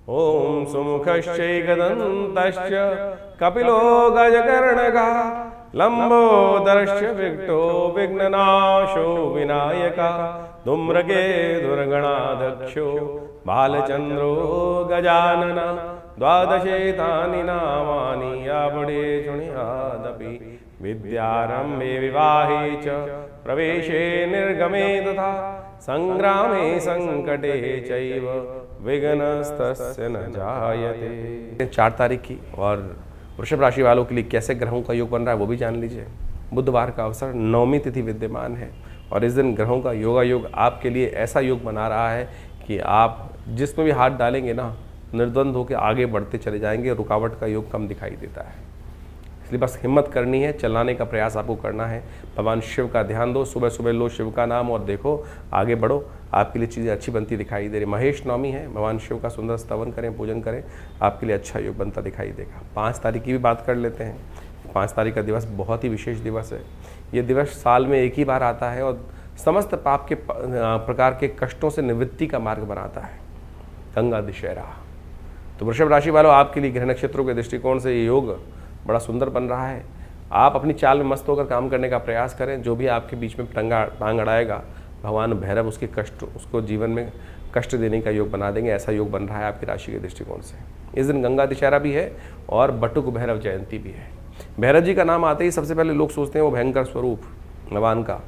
ओम सुमुखश्चैकदन्तश्च कपिलो गजकर्णकः लंबोदरश्च Victo विघ्ननाशो विनायकः धूम्रकेतुर्गणाध्यक्षो बालचन्द्रो Gajanan द्वादशेतानि नामानि यावडे शृणुयादपि विद्यारम्भे विवाहे च प्रवेशे निर्गमे तथा संग्रामे संकटे चैव विघ्नस्तस्य न जायते। 4 तारीख की और वृषभ राशि वालों के लिए कैसे ग्रहों का योग बन रहा है वो भी जान लीजिए। बुधवार का अवसर, 9वीं तिथि विद्यमान है और इस दिन ग्रहों का योग आपके लिए ऐसा योग बना रहा है कि आप जिसमें भी हाथ डालेंगे ना, निर्द्वंद होकर आगे बढ़ते चले जाएंगे। रुकावट का योग कम दिखाई देता है, इसलिए बस हिम्मत करनी है, चलाने का प्रयास आपको करना है। भगवान शिव का ध्यान दो, सुबह सुबह लो शिव का नाम और देखो आगे बढ़ो, आपके लिए चीज़ें अच्छी बनती दिखाई दे रही। महेश नवमी है, भगवान शिव का सुंदर स्तवन करें, पूजन करें, आपके लिए अच्छा योग बनता दिखाई देगा। 5 तारीख की भी बात कर लेते हैं। 5 तारीख का दिवस बहुत ही विशेष दिवस है। ये दिवस साल में एक ही बार आता है और समस्त पाप के प्रकार के कष्टों से निवृत्ति का मार्ग बनाता है, गंगा दशहरा। तो वृषभ राशि वालों, आपके लिए ग्रह नक्षत्रों के दृष्टिकोण से ये योग बड़ा सुंदर बन रहा है। आप अपनी चाल में मस्त होकर काम करने का प्रयास करें। जो भी आपके बीच में टांग अड़ाएगा, भगवान भैरव उसके कष्ट, उसको जीवन में कष्ट देने का योग बना देंगे। ऐसा योग बन रहा है आपकी राशि के दृष्टिकोण से। इस दिन गंगा दशहरा भी है और बटुक भैरव जयंती भी है। भैरव जी का नाम आते ही सबसे पहले लोग सोचते हैं वो भयंकर स्वरूप भगवान का,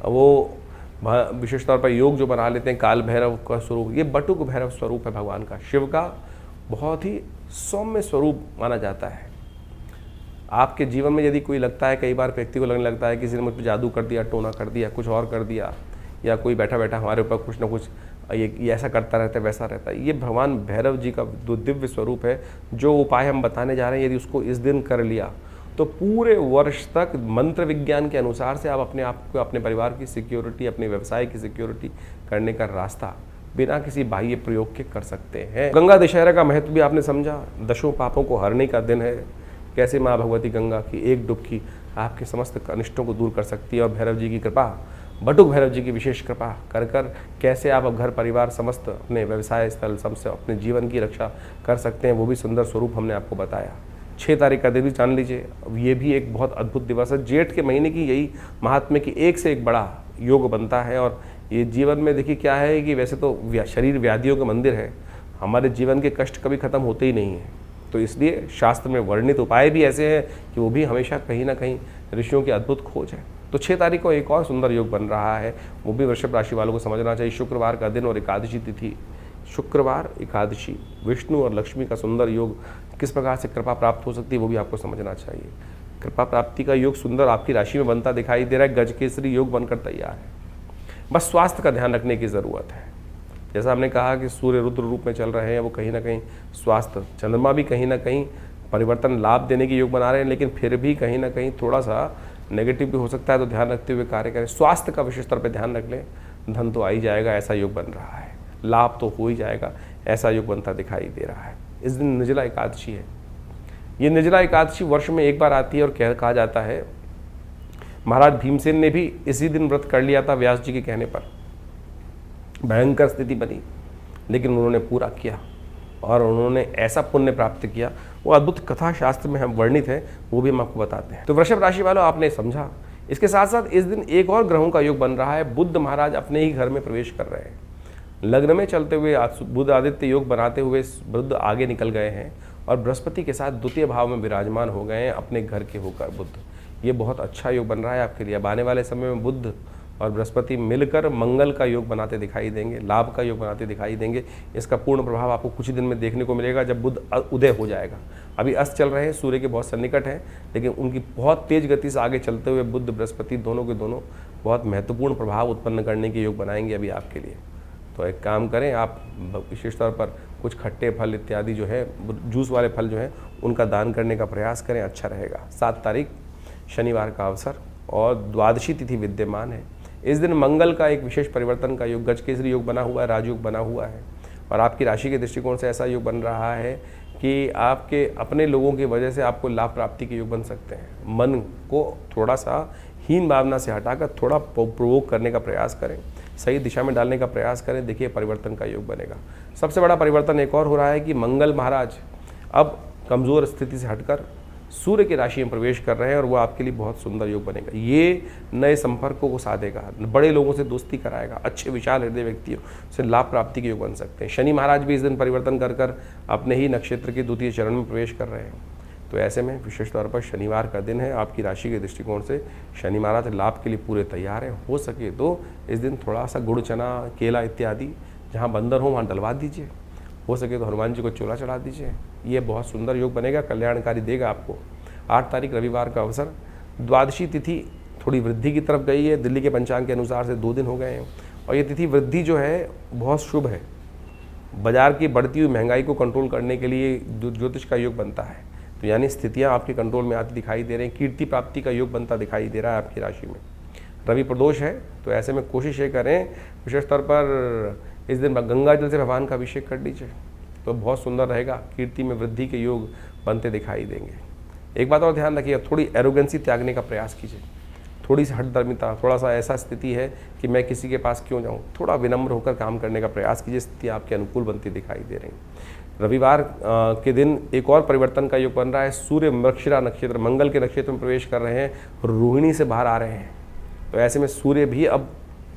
वो विशेष तौर पर योग जो बना लेते हैं काल भैरव का स्वरूप। ये बटुक भैरव स्वरूप है भगवान का। शिव का बहुत ही सौम्य स्वरूप माना जाता है। आपके जीवन में यदि कोई लगता है, कई बार व्यक्ति को लगने लगता है किसी ने मुझ पर जादू कर दिया, टोना कर दिया, कुछ और कर दिया, या कोई बैठा बैठा हमारे ऊपर कुछ ना कुछ ये ऐसा करता रहता है, वैसा रहता है। ये भगवान भैरव जी का दिव्य स्वरूप है। जो उपाय हम बताने जा रहे हैं, यदि उसको इस दिन कर लिया तो पूरे वर्ष तक मंत्र विज्ञान के अनुसार से आप अपने आप को, अपने परिवार की सिक्योरिटी, अपने व्यवसाय की सिक्योरिटी करने का रास्ता बिना किसी बाह्य प्रयोग के कर सकते हैं। गंगा दशहरा का महत्व भी आपने समझा। 10 पापों को हरने का दिन है। कैसे माँ भगवती गंगा की एक डुबकी आपके समस्त अनिष्टों को दूर कर सकती है और भैरव जी की कृपा, बटुक भैरव जी की विशेष कृपा कर कैसे आप घर परिवार समस्त अपने व्यवसाय स्थल सबसे अपने जीवन की रक्षा कर सकते हैं, वो भी सुंदर स्वरूप हमने आपको बताया। 6 तारीख का दिन भी जान लीजिए, ये भी एक बहुत अद्भुत दिवस है। जेठ के महीने की यही महात्म्य की एक से एक बड़ा योग बनता है। और ये जीवन में देखिए क्या है कि वैसे तो शरीर व्याधियों का मंदिर है, हमारे जीवन के कष्ट कभी खत्म होते ही नहीं हैं। तो इसलिए शास्त्र में वर्णित उपाय भी ऐसे हैं कि वो भी हमेशा कहीं ना कहीं ऋषियों की अद्भुत खोज है। तो 6 तारीख को एक और सुंदर योग बन रहा है, वो भी वृषभ राशि वालों को समझना चाहिए। शुक्रवार का दिन और एकादशी तिथि, शुक्रवार एकादशी, विष्णु और लक्ष्मी का सुंदर योग, किस प्रकार से कृपा प्राप्त हो सकती है वो भी आपको समझना चाहिए। कृपा प्राप्ति का योग सुंदर आपकी राशि में बनता दिखाई दे रहा है। गजकेसरी योग बनकर तैयार है। बस स्वास्थ्य का ध्यान रखने की ज़रूरत है। जैसा हमने कहा कि सूर्य रुद्र रूप में चल रहे हैं, वो कहीं ना कहीं स्वास्थ्य, चंद्रमा भी कहीं ना कहीं परिवर्तन लाभ देने के योग बना रहे हैं, लेकिन फिर भी कहीं ना कहीं थोड़ा सा नेगेटिव भी हो सकता है। तो ध्यान रखते हुए कार्य करें। स्वास्थ्य का विशेष तौर पर ध्यान रख लें। धन तो आ ही जाएगा, ऐसा योग बन रहा है। लाभ तो हो ही जाएगा, ऐसा योग बनता दिखाई दे रहा है। इस दिन निर्जला एकादशी है। ये निर्जला एकादशी वर्ष में एक बार आती है और कहा जाता है महाराज भीमसेन ने भी इसी दिन व्रत कर लिया था। व्यास जी के कहने पर भयंकर स्थिति बनी, लेकिन उन्होंने पूरा किया और उन्होंने ऐसा पुण्य प्राप्त किया। वो अद्भुत कथा शास्त्र में हम वर्णित है, वो भी हम आपको बताते हैं। तो वृषभ राशि वालों, आपने समझा। इसके साथ साथ इस दिन एक और ग्रहों का योग बन रहा है। बुध महाराज अपने ही घर में प्रवेश कर रहे हैं। लग्न में चलते हुए बुध आदित्य योग बनाते हुए बुध आगे निकल गए हैं और बृहस्पति के साथ द्वितीय भाव में विराजमान हो गए हैं अपने घर के होकर बुध। ये बहुत अच्छा योग बन रहा है आपके लिए। अब आने वाले समय में बुध और बृहस्पति मिलकर मंगल का योग बनाते दिखाई देंगे, लाभ का योग बनाते दिखाई देंगे। इसका पूर्ण प्रभाव आपको कुछ ही दिन में देखने को मिलेगा जब बुध उदय हो जाएगा। अभी अस्त चल रहे हैं, सूर्य के बहुत सन्निकट हैं, लेकिन उनकी बहुत तेज गति से आगे चलते हुए बुध बृहस्पति दोनों के दोनों बहुत महत्वपूर्ण प्रभाव उत्पन्न करने के योग बनाएंगे अभी आपके लिए। तो एक काम करें, आप विशेष तौर पर कुछ खट्टे फल इत्यादि जो है, जूस वाले फल जो हैं, उनका दान करने का प्रयास करें, अच्छा रहेगा। 7 तारीख शनिवार का अवसर और द्वादशी तिथि विद्यमान है। इस दिन मंगल का एक विशेष परिवर्तन का योग, गजकेसरी योग बना हुआ है, राजयोग बना हुआ है और आपकी राशि के दृष्टिकोण से ऐसा योग बन रहा है कि आपके अपने लोगों की वजह से आपको लाभ प्राप्ति के योग बन सकते हैं। मन को थोड़ा सा हीन भावना से हटाकर थोड़ा प्रोवोक करने का प्रयास करें। सही दिशा में डालने का प्रयास करें, देखिए परिवर्तन का योग बनेगा। सबसे बड़ा परिवर्तन एक और हो रहा है कि मंगल महाराज अब कमज़ोर स्थिति से हटकर सूर्य की राशि में प्रवेश कर रहे हैं और वो आपके लिए बहुत सुंदर योग बनेगा। ये नए संपर्कों को साधेगा, बड़े लोगों से दोस्ती कराएगा, अच्छे विशाल हृदय व्यक्तियों से लाभ प्राप्ति के योग बन सकते हैं। शनि महाराज भी इस दिन परिवर्तन कर अपने ही नक्षत्र के द्वितीय चरण में प्रवेश कर रहे हैं। तो ऐसे में विशेष तौर पर शनिवार का दिन है, आपकी राशि के दृष्टिकोण से शनि महाराज लाभ के लिए पूरे तैयार हैं। हो सके तो इस दिन थोड़ा सा गुड़, चना, केला इत्यादि जहाँ बंदर हो वहाँ डलवा दीजिए। हो सके तो हनुमान जी को चोला चढ़ा दीजिए। ये बहुत सुंदर योग बनेगा, कल्याणकारी देगा आपको। 8 तारीख रविवार का अवसर, द्वादशी तिथि थोड़ी वृद्धि की तरफ गई है, दिल्ली के पंचांग के अनुसार से 2 दिन हो गए हैं और ये तिथि वृद्धि जो है बहुत शुभ है। बाजार की बढ़ती हुई महंगाई को कंट्रोल करने के लिए ज्योतिष का योग बनता है, तो यानी स्थितियाँ आपके कंट्रोल में आती दिखाई दे रही हैं। कीर्ति प्राप्ति का योग बनता दिखाई दे रहा है आपकी राशि में। रवि प्रदोष है, तो ऐसे में कोशिश ये करें विशेष तौर पर इस दिन गंगा जल से भगवान का अभिषेक कर लीजिए, तो बहुत सुंदर रहेगा। कीर्ति में वृद्धि के योग बनते दिखाई देंगे। एक बात और ध्यान रखिए, थोड़ी एरोगेंसी त्यागने का प्रयास कीजिए, थोड़ी सी हठधर्मिता, थोड़ा सा ऐसा स्थिति है कि मैं किसी के पास क्यों जाऊं, थोड़ा विनम्र होकर काम करने का प्रयास कीजिए। स्थिति आपके अनुकूल बनती दिखाई दे रही। रविवार के दिन एक और परिवर्तन का योग बन रहा है। सूर्य मृगशिरा नक्षत्र मंगल के नक्षत्र में प्रवेश कर रहे हैं, रोहिणी से बाहर आ रहे हैं। तो ऐसे में सूर्य भी अब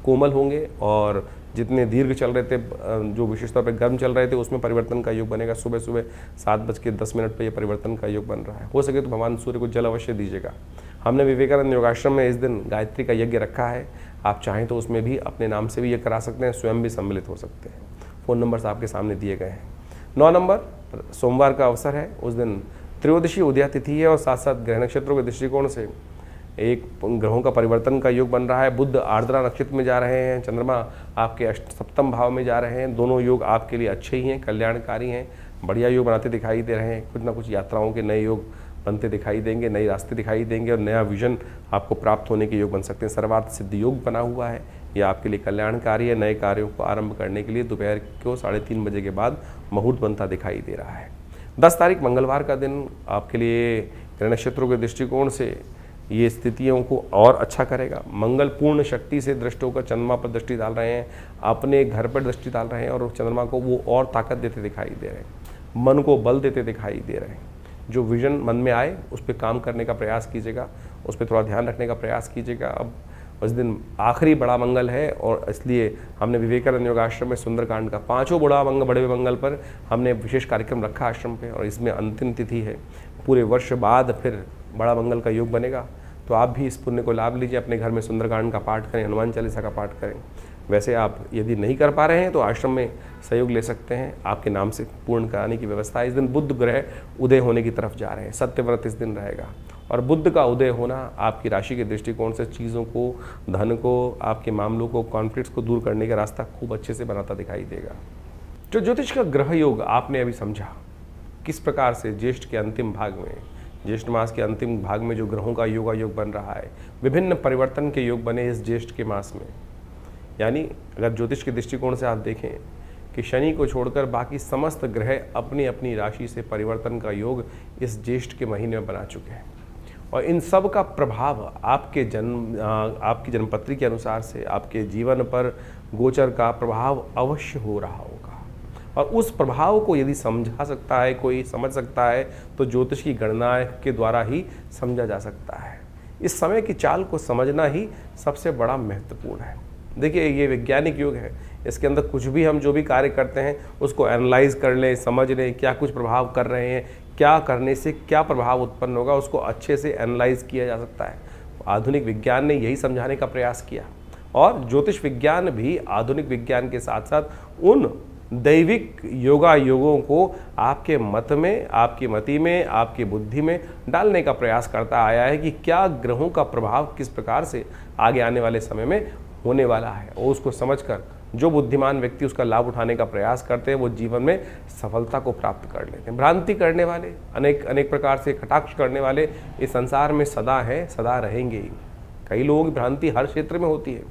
कोमल होंगे और जितने दीर्घ चल रहे थे, जो विशेष तौर पर गर्म चल रहे थे, उसमें परिवर्तन का योग बनेगा। सुबह सुबह 7:10 पर यह परिवर्तन का योग बन रहा है। हो सके तो भगवान सूर्य को जल अवश्य दीजिएगा। हमने विवेकानंद योगाश्रम में इस दिन गायत्री का यज्ञ रखा है, आप चाहें तो उसमें भी अपने नाम से भी ये करा सकते हैं, स्वयं भी सम्मिलित हो सकते हैं। फ़ोन नंबर्स आपके सामने दिए गए हैं। 9 नंबर सोमवार का अवसर है, उस दिन त्रयोदशी उदया तिथि है और साथ साथ ग्रह नक्षत्रों के दृष्टिकोण से एक ग्रहों का परिवर्तन का योग बन रहा है। बुध आर्द्रा नक्षत्र में जा रहे हैं, चंद्रमा आपके सप्तम भाव में जा रहे हैं। दोनों योग आपके लिए अच्छे ही हैं, कल्याणकारी हैं, बढ़िया योग बनाते दिखाई दे रहे हैं। कुछ ना कुछ यात्राओं के नए योग बनते दिखाई देंगे, नए रास्ते दिखाई देंगे और नया विजन आपको प्राप्त होने के योग बन सकते हैं। सर्वार्थ सिद्ध योग बना हुआ है, यह आपके लिए कल्याणकारी है। नए कार्यों को आरंभ करने के लिए दोपहर को 3:30 बजे के बाद मुहूर्त बनता दिखाई दे रहा है। 10 तारीख मंगलवार का दिन आपके लिए ग्रह नक्षत्रों के दृष्टिकोण से ये स्थितियों को और अच्छा करेगा। मंगल पूर्ण शक्ति से दृष्ट होकर चंद्रमा पर दृष्टि डाल रहे हैं, अपने घर पर दृष्टि डाल रहे हैं और चंद्रमा को वो और ताकत देते दिखाई दे रहे हैं, मन को बल देते दिखाई दे रहे हैं। जो विजन मन में आए उस पर काम करने का प्रयास कीजिएगा, उस पर थोड़ा ध्यान रखने का प्रयास कीजिएगा। अब उस दिन आखिरी बड़ा मंगल है और इसलिए हमने विवेकानंद योगाश्रम में सुंदरकांड का 5 बड़े मंगल पर हमने विशेष कार्यक्रम रखा आश्रम पे और इसमें अंतिम तिथि है। पूरे वर्ष बाद फिर बड़ा मंगल का योग बनेगा, तो आप भी इस पुण्य को लाभ लीजिए। अपने घर में सुंदरकांड का पाठ करें, हनुमान चालीसा का पाठ करें। वैसे आप यदि नहीं कर पा रहे हैं तो आश्रम में सहयोग ले सकते हैं, आपके नाम से पूर्ण कराने की व्यवस्था है। इस दिन बुध ग्रह उदय होने की तरफ जा रहे हैं, सत्यव्रत इस दिन रहेगा और बुध का उदय होना आपकी राशि के दृष्टिकोण से चीज़ों को, धन को, आपके मामलों को, कॉन्फ्लिक्ट्स को दूर करने का रास्ता खूब अच्छे से बनाता दिखाई देगा। जो ज्योतिष का ग्रह योग आपने अभी समझा, किस प्रकार से ज्येष्ठ के अंतिम भाग में, ज्येष्ठ मास के अंतिम भाग में जो ग्रहों का योग बन रहा है, विभिन्न परिवर्तन के योग बने इस ज्येष्ठ के मास में। यानी अगर ज्योतिष के दृष्टिकोण से आप देखें कि शनि को छोड़कर बाकी समस्त ग्रह अपनी अपनी राशि से परिवर्तन का योग इस ज्येष्ठ के महीने में बना चुके हैं और इन सब का प्रभाव आपकी जन्मपत्री के अनुसार से आपके जीवन पर गोचर का प्रभाव अवश्य हो रहा होगा और उस प्रभाव को यदि समझा सकता है, कोई समझ सकता है, तो ज्योतिष की गणना के द्वारा ही समझा जा सकता है। इस समय की चाल को समझना ही सबसे बड़ा महत्वपूर्ण है। देखिए, ये वैज्ञानिक युग है, इसके अंदर कुछ भी हम जो भी कार्य करते हैं उसको एनालाइज कर लें, समझ लें क्या कुछ प्रभाव कर रहे हैं, क्या करने से क्या प्रभाव उत्पन्न होगा, उसको अच्छे से एनालाइज किया जा सकता है। आधुनिक विज्ञान ने यही समझाने का प्रयास किया और ज्योतिष विज्ञान भी आधुनिक विज्ञान के साथ साथ उन दैविक योगों को आपके मत में, आपकी मति में, आपकी बुद्धि में डालने का प्रयास करता आया है कि क्या ग्रहों का प्रभाव किस प्रकार से आगे आने वाले समय में होने वाला है और उसको समझकर जो बुद्धिमान व्यक्ति उसका लाभ उठाने का प्रयास करते हैं वो जीवन में सफलता को प्राप्त कर लेते हैं। भ्रांति करने वाले, अनेक प्रकार से कटाक्ष करने वाले इस संसार में सदा हैं, सदा रहेंगे ही। कई लोगों की भ्रांति हर क्षेत्र में होती है।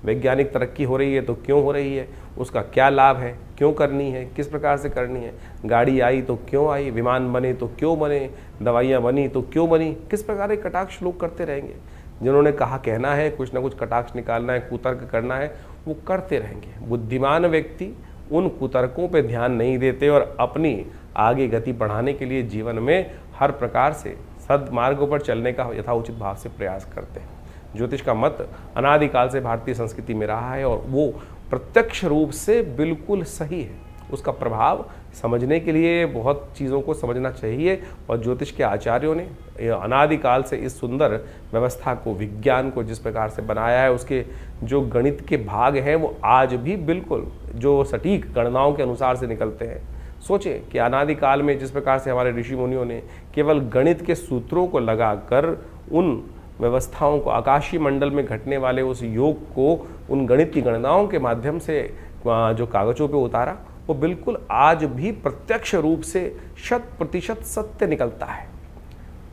वैज्ञानिक तरक्की हो रही है तो क्यों हो रही है, उसका क्या लाभ है, क्यों करनी है, किस प्रकार से करनी है, गाड़ी आई तो क्यों आई, विमान बने तो क्यों बने, दवाइयाँ बनी तो क्यों बनी, किस प्रकार के कटाक्ष लोग करते रहेंगे। जिन्होंने कहा कहना है, कुछ ना कुछ कटाक्ष निकालना है, कुतर्क करना है, वो करते रहेंगे। बुद्धिमान व्यक्ति उन कुतर्कों पे ध्यान नहीं देते और अपनी आगे गति बढ़ाने के लिए जीवन में हर प्रकार से सद्मार्गों पर चलने का यथाउचित भाव से प्रयास करते हैं। ज्योतिष का मत अनादिकाल से भारतीय संस्कृति में रहा है और वो प्रत्यक्ष रूप से बिल्कुल सही है। उसका प्रभाव समझने के लिए बहुत चीज़ों को समझना चाहिए और ज्योतिष के आचार्यों ने अनादिकाल से इस सुंदर व्यवस्था को, विज्ञान को जिस प्रकार से बनाया है, उसके जो गणित के भाग हैं वो आज भी बिल्कुल जो सटीक गणनाओं के अनुसार से निकलते हैं। सोचें कि अनादिकाल में जिस प्रकार से हमारे ऋषि मुनियों ने केवल गणित के सूत्रों को लगाकर उन व्यवस्थाओं को, आकाशीय मंडल में घटने वाले उस योग को उन गणित की गणनाओं के माध्यम से जो कागजों पे उतारा, वो बिल्कुल आज भी प्रत्यक्ष रूप से 100% सत्य निकलता है।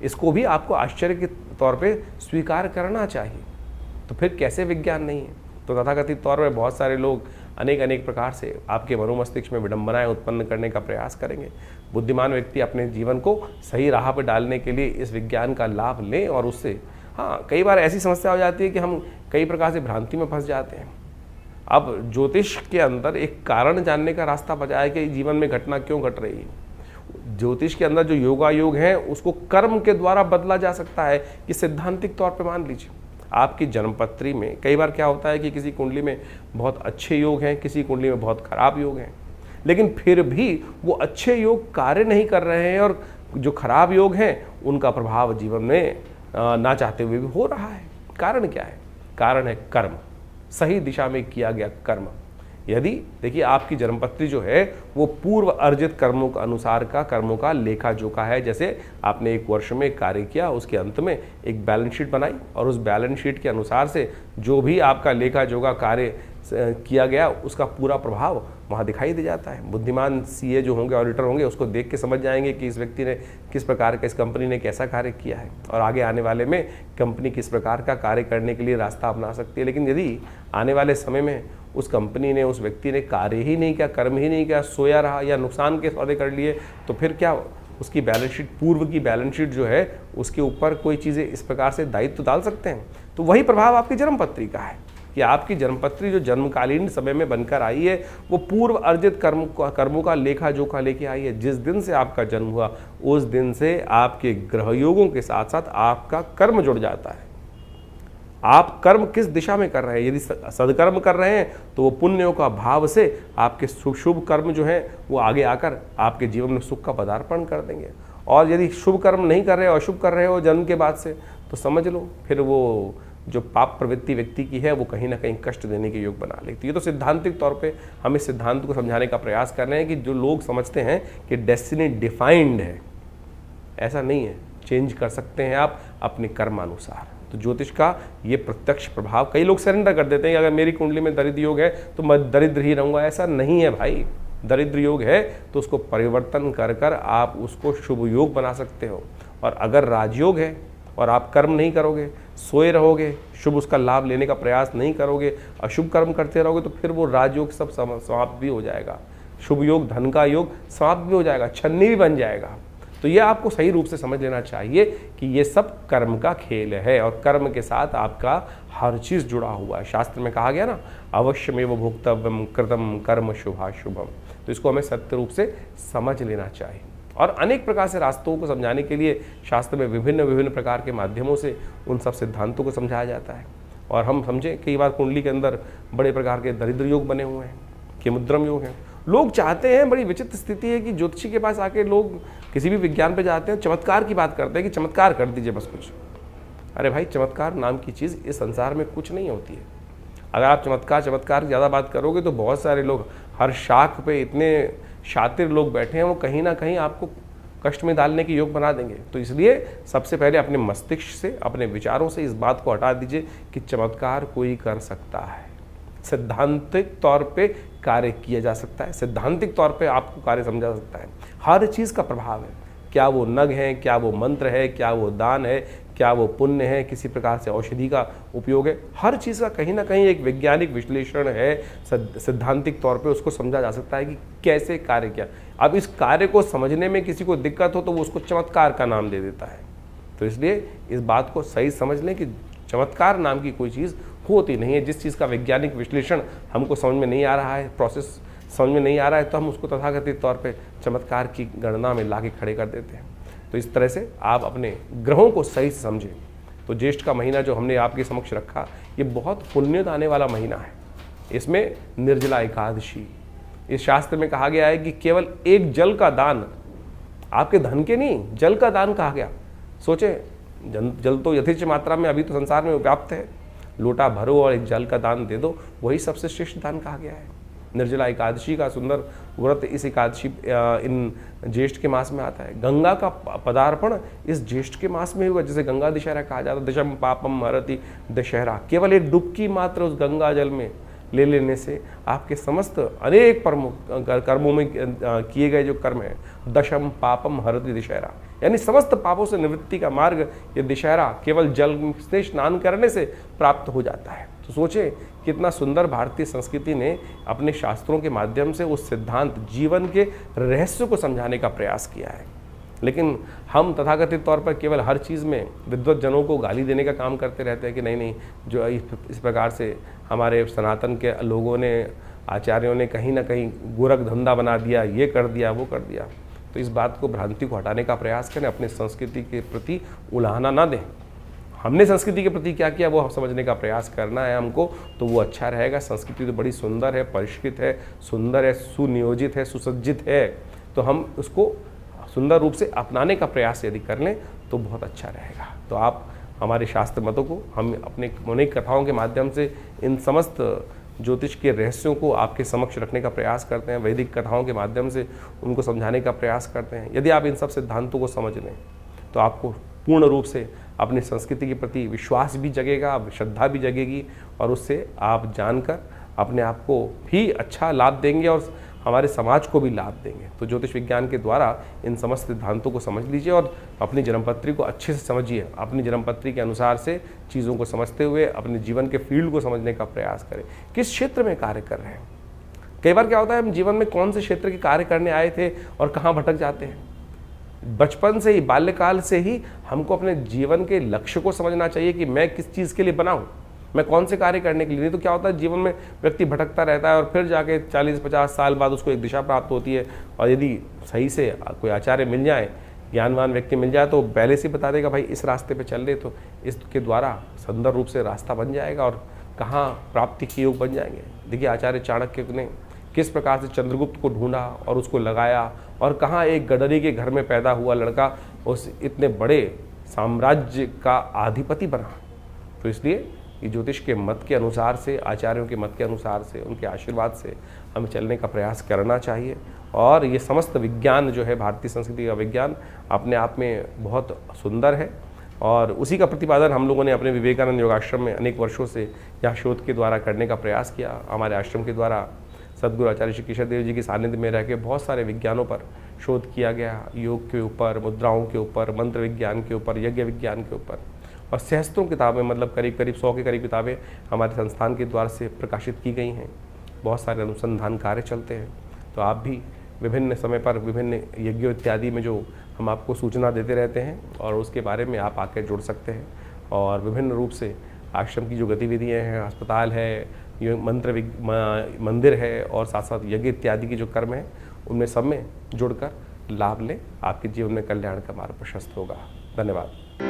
इसको भी आपको आश्चर्य के तौर पे स्वीकार करना चाहिए। तो फिर कैसे विज्ञान नहीं है? तो तथाकथित तौर पर बहुत सारे लोग अनेक प्रकार से आपके मनोमस्तिष्क में विडंबनाएं उत्पन्न करने का प्रयास करेंगे। बुद्धिमान व्यक्ति अपने जीवन को सही राह पर डालने के लिए इस विज्ञान का लाभ लें और उससे, हाँ, कई बार ऐसी समस्या हो जाती है कि हम कई प्रकार से भ्रांति में फंस जाते हैं। अब ज्योतिष के अंदर एक कारण जानने का रास्ता बचा है कि जीवन में घटना क्यों घट रही है। ज्योतिष के अंदर जो योगायोग है उसको कर्म के द्वारा बदला जा सकता है। कि सैद्धांतिक तौर पे मान लीजिए आपकी जन्मपत्री में कई बार क्या होता है कि किसी कुंडली में बहुत अच्छे योग हैं, किसी कुंडली में बहुत खराब योग हैं, लेकिन फिर भी वो अच्छे योग कार्य नहीं कर रहे हैं और जो खराब योग हैं उनका प्रभाव जीवन में ना चाहते हुए भी हो रहा है। कारण क्या है? कारण है कर्म, सही दिशा में किया गया कर्म। यदि देखिए आपकी जन्मपत्री जो है वो पूर्व अर्जित कर्मों के अनुसार का कर्मों का लेखा जोखा है। जैसे आपने एक वर्ष में कार्य किया, उसके अंत में एक बैलेंस शीट बनाई और उस बैलेंस शीट के अनुसार से जो भी आपका लेखा जोखा कार्य किया गया उसका पूरा प्रभाव वहाँ दिखाई दे जाता है। बुद्धिमान सीए जो होंगे, ऑडिटर होंगे, उसको देख के समझ जाएंगे कि इस व्यक्ति ने किस प्रकार का, इस कंपनी ने कैसा कार्य किया है और आगे आने वाले में कंपनी किस प्रकार का कार्य करने के लिए रास्ता अपना सकती है। लेकिन यदि आने वाले समय में उस कंपनी ने, उस व्यक्ति ने कार्य ही नहीं किया, कर्म ही नहीं किया, सोया रहा या नुकसान के सौदे कर लिए, तो फिर क्या उसकी बैलेंस शीट, पूर्व की बैलेंस शीट जो है उसके ऊपर कोई चीज़ें इस प्रकार से दायित्व डाल सकते हैं। तो वही प्रभाव आपकी जन्मपत्री का है कि आपकी जन्मपत्री जो जन्मकालीन समय में बनकर आई है वो पूर्व अर्जित कर्मों का लेखा जोखा लेके आई है। जिस दिन से आपका जन्म हुआ उस दिन से आपके ग्रह योगों के साथ साथ आपका कर्म जुड़ जाता है। आप कर्म किस दिशा में कर रहे हैं? यदि सदकर्म कर रहे हैं तो वो पुण्यों का भाव से आपके शुभ कर्म जो है वो आगे आकर आपके जीवन में सुख का पदार्पण कर देंगे। और यदि शुभ कर्म नहीं कर रहे हो, अशुभ कर रहे हो जन्म के बाद से, तो समझ लो फिर वो जो पाप प्रवृत्ति व्यक्ति की है वो कहीं ना कहीं कष्ट देने के योग बना लेती है। तो सैद्धांतिक तौर पे हम इस सिद्धांत को समझाने का प्रयास कर रहे हैं कि जो लोग समझते हैं कि डेस्टिनी डिफाइंड है, ऐसा नहीं है। चेंज कर सकते हैं आप अपने कर्मानुसार। तो ज्योतिष का ये प्रत्यक्ष प्रभाव, कई लोग सरेंडर कर देते हैं कि अगर मेरी कुंडली में दरिद्र योग है तो मैं दरिद्र ही रहूँगा। ऐसा नहीं है भाई। दरिद्र योग है तो उसको परिवर्तन कर कर आप उसको शुभ योग बना सकते हो। और अगर राजयोग है और आप कर्म नहीं करोगे, सोए रहोगे, शुभ उसका लाभ लेने का प्रयास नहीं करोगे, अशुभ कर्म करते रहोगे, तो फिर वो राजयोग सब समाप्त भी हो जाएगा। शुभ योग, धन का योग समाप्त भी हो जाएगा, छन्नी भी बन जाएगा। तो ये आपको सही रूप से समझ लेना चाहिए कि ये सब कर्म का खेल है और कर्म के साथ आपका हर चीज़ जुड़ा हुआ है। शास्त्र में कहा गया ना, अवश्यमेव भोक्तव्यम कृतम कर्म शुभाशुभम। तो इसको हमें सत्य रूप से समझ लेना चाहिए। और अनेक प्रकार से रास्तों को समझाने के लिए शास्त्र में विभिन्न प्रकार के माध्यमों से उन सब सिद्धांतों को समझाया जाता है। और हम समझें कई बार कुंडली के अंदर बड़े प्रकार के दरिद्र योग बने हुए हैं, किमुद्रम योग हैं। लोग चाहते हैं, बड़ी विचित्र स्थिति है कि ज्योतिषी के पास आके लोग किसी भी विज्ञान पे जाते हैं, चमत्कार की बात करते हैं कि चमत्कार कर दीजिए बस कुछ। अरे भाई, चमत्कार नाम की चीज़ इस संसार में कुछ नहीं होती है। अगर आप चमत्कार ज़्यादा बात करोगे तो बहुत सारे लोग हर शाख पे इतने शातिर लोग बैठे हैं, वो कहीं ना कहीं आपको कष्ट में डालने के योग बना देंगे। तो इसलिए सबसे पहले अपने मस्तिष्क से, अपने विचारों से इस बात को हटा दीजिए कि चमत्कार कोई कर सकता है। सैद्धांतिक तौर पे कार्य किया जा सकता है, सैद्धांतिक तौर पे आपको कार्य समझा सकता है। हर चीज़ का प्रभाव है, क्या वो नग है, क्या वो मंत्र है, क्या वो दान है, क्या वो पुण्य है, किसी प्रकार से औषधि का उपयोग है। हर चीज़ का कहीं ना कहीं एक वैज्ञानिक विश्लेषण है, सैद्धांतिक तौर पे उसको समझा जा सकता है कि कैसे कार्य किया। अब इस कार्य को समझने में किसी को दिक्कत हो तो वो उसको चमत्कार का नाम दे देता है। तो इसलिए इस बात को सही समझ लें कि चमत्कार नाम की कोई चीज़ होती नहीं है। जिस चीज़ का वैज्ञानिक विश्लेषण हमको समझ में नहीं आ रहा है, प्रोसेस समझ में नहीं आ रहा है, तो हम उसको तथाकथित तौर पे चमत्कार की गणना में ला के खड़े कर देते हैं। तो इस तरह से आप अपने ग्रहों को सही से समझें। तो ज्येष्ठ का महीना जो हमने आपके समक्ष रखा, ये बहुत पुण्य आने वाला महीना है। इसमें निर्जला एकादशी, इस शास्त्र में कहा गया है कि केवल एक जल का दान, आपके धन के नहीं, जल का दान कहा गया। सोचें, जल तो यथेच्छ मात्रा में अभी तो संसार में व्याप्त है, लोटा भरो और एक जल का दान दे दो, वही सबसे श्रेष्ठ दान कहा गया है। निर्जला एकादशी का सुंदर व्रत इस एकादशी इन ज्येष्ठ के मास में आता है। गंगा का पदार्पण इस ज्येष्ठ के मास में हुआ, जिसे गंगा दशहरा कहा जाता है। दशम पापम हरति दशहरा, केवल एक डुबकी मात्र उस गंगा जल में ले लेने से आपके समस्त अनेक कर्मों में किए गए जो कर्म है, दशम पापम हरति दशहरा, यानी समस्त पापों से निवृत्ति का मार्ग ये दशहरा केवल जल से स्नान करने से प्राप्त हो जाता है। तो सोचें कितना सुंदर भारतीय संस्कृति ने अपने शास्त्रों के माध्यम से उस सिद्धांत, जीवन के रहस्य को समझाने का प्रयास किया है। लेकिन हम तथाकथित तौर पर केवल हर चीज़ में विद्वत जनों को गाली देने का काम करते रहते हैं कि नहीं, जो इस प्रकार से हमारे सनातन के लोगों ने, आचार्यों ने कहीं ना कहीं गोरख धंधा बना दिया, ये कर दिया, वो कर दिया। तो इस बात को, भ्रांति को हटाने का प्रयास करें, अपने संस्कृति के प्रति उलाहना ना दें। हमने संस्कृति के प्रति क्या किया वो समझने का प्रयास करना है हमको, तो वो अच्छा रहेगा। संस्कृति तो बड़ी सुंदर है, परिष्कृत है, सुंदर है, सुनियोजित है, सुसज्जित है, तो हम उसको सुंदर रूप से अपनाने का प्रयास यदि कर लें तो बहुत अच्छा रहेगा। तो आप हमारे शास्त्र मतों को, हम अपने अनेक कथाओं के माध्यम से इन समस्त ज्योतिष के रहस्यों को आपके समक्ष रखने का प्रयास करते हैं। वैदिक कथाओं के माध्यम से उनको समझाने का प्रयास करते हैं। यदि आप इन सब सिद्धांतों को समझ लें तो आपको पूर्ण रूप से अपनी संस्कृति के प्रति विश्वास भी जगेगा, श्रद्धा भी जगेगी, और उससे आप जानकर अपने आप को भी अच्छा लाभ देंगे और हमारे समाज को भी लाभ देंगे। तो ज्योतिष विज्ञान के द्वारा इन समस्त सिद्धांतों को समझ लीजिए और अपनी जन्मपत्री को अच्छे से समझिए। अपनी जन्मपत्री के अनुसार से चीज़ों को समझते हुए अपने जीवन के फील्ड को समझने का प्रयास करें, किस क्षेत्र में कार्य कर रहे हैं। कई बार क्या होता है, हम जीवन में कौन से क्षेत्र के कार्य करने आए थे और कहाँ भटक जाते हैं। बचपन से ही, बाल्यकाल से ही हमको अपने जीवन के लक्ष्य को समझना चाहिए कि मैं किस चीज़ के लिए बना हूँ, मैं कौन से कार्य करने के लिए। नहीं तो क्या होता है, जीवन में व्यक्ति भटकता रहता है और फिर जाके 40-50 साल बाद उसको एक दिशा प्राप्त होती है। और यदि सही से कोई आचार्य मिल जाए, ज्ञानवान व्यक्ति मिल जाए, तो पहले से बता देगा भाई इस रास्ते पे चल रहे, तो इसके द्वारा सुंदर रूप से रास्ता बन जाएगा और कहाँ प्राप्ति के योग बन जाएंगे। देखिए आचार्य चाणक्य ने किस प्रकार से चंद्रगुप्त को ढूंढा और उसको लगाया, और कहाँ एक गडरी के घर में पैदा हुआ लड़का उस इतने बड़े साम्राज्य का अधिपति बना। तो इसलिए ये ज्योतिष के मत के अनुसार से, आचार्यों के मत के अनुसार से, उनके आशीर्वाद से हमें चलने का प्रयास करना चाहिए। और ये समस्त विज्ञान जो है, भारतीय संस्कृति का विज्ञान अपने आप में बहुत सुंदर है, और उसी का प्रतिपादन हम लोगों ने अपने विवेकानंद योगाश्रम में अनेक वर्षों से यहाँ शोध के द्वारा करने का प्रयास किया। हमारे आश्रम के द्वारा सद्गुरु आचार्य श्री केशव देव जी की सानिध्य में रह के बहुत सारे विज्ञानों पर शोध किया गया, योग के ऊपर, मुद्राओं के ऊपर, मंत्र विज्ञान के ऊपर, यज्ञ विज्ञान के ऊपर, और सहस्त्रों किताबें, मतलब करीब 100 के करीब किताबें हमारे संस्थान के द्वारा से प्रकाशित की गई हैं। बहुत सारे अनुसंधान कार्य चलते हैं। तो आप भी विभिन्न समय पर विभिन्न यज्ञों इत्यादि में जो हम आपको सूचना देते रहते हैं, और उसके बारे में आप आकर जुड़ सकते हैं। और विभिन्न रूप से आश्रम की जो गतिविधियाँ हैं, अस्पताल है, ये मंदिर है, और साथ साथ यज्ञ इत्यादि की जो कर्म है, उनमें सब में जुड़कर लाभ लें। आपके जीवन में कल्याण का मार्ग प्रशस्त होगा। धन्यवाद।